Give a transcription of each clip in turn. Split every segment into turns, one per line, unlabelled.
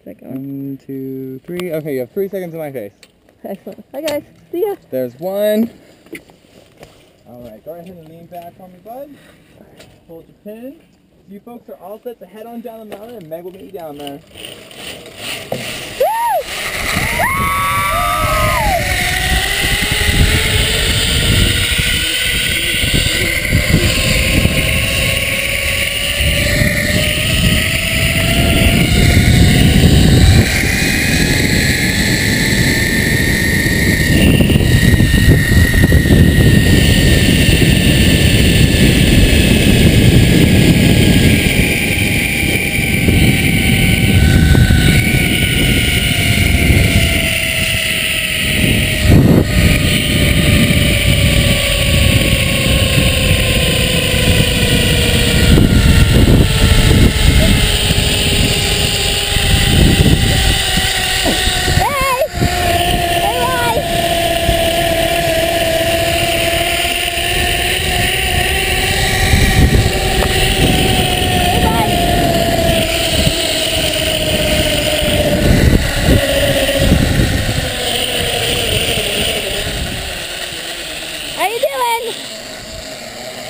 1, 2, 3. Okay, you have 3 seconds in my face.
Excellent. Hi guys. See ya.
There's 1. Alright, go ahead and lean back on me, bud. Hold your pin. You folks are all set to head on down the mountain, and Meg will meet you down there.
How you doing?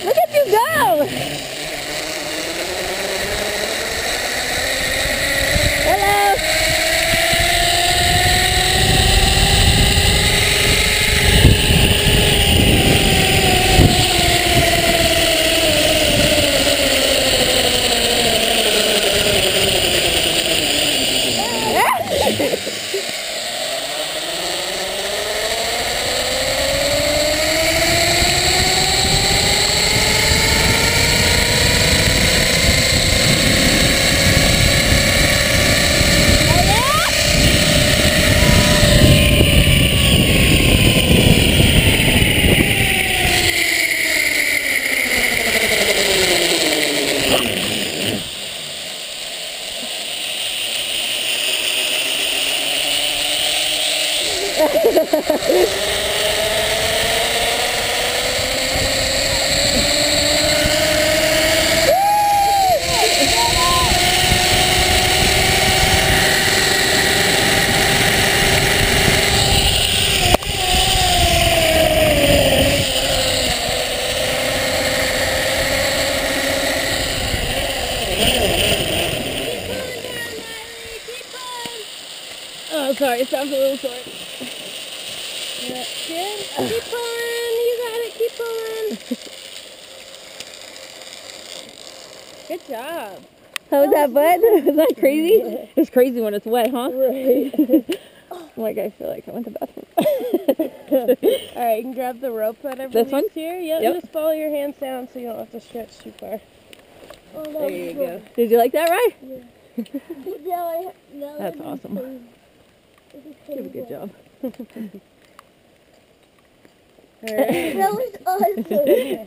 Look at you go! Hello! Oh, sorry, it sounds a little short.
Yeah, good. Keep pulling. You got it. Keep pulling. Good job.
How was that, bud? Is that crazy? It's crazy when it's wet, huh?
Right.
Like, I feel like I went to the bathroom.
All right, you can grab the rope that I've
This one?
released here. Yep,
Yep.
just follow your hands down so you don't have to stretch too far.
Oh, that
There
was
you
good.
go.
Did you like that, Rye?
That's
awesome. You did a good job.
All right.
That was awesome.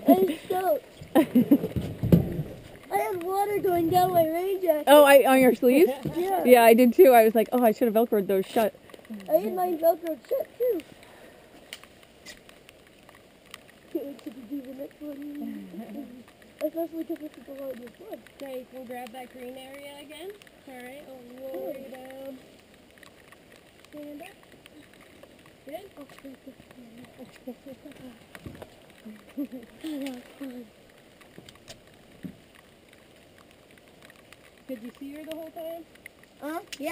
I'm stoked. I had water going down my rain jacket.
Oh, on your sleeves?
Yeah.
Yeah, I did too. I was like, oh, I should have Velcroed those shut.
I had mine Velcro shut too. Can't wait to do the next one. Especially because it's the largest one.
Okay, you can grab that green area again. All right, I'll roll you down. Stand up. Good? Could you see her the whole time?
Yeah.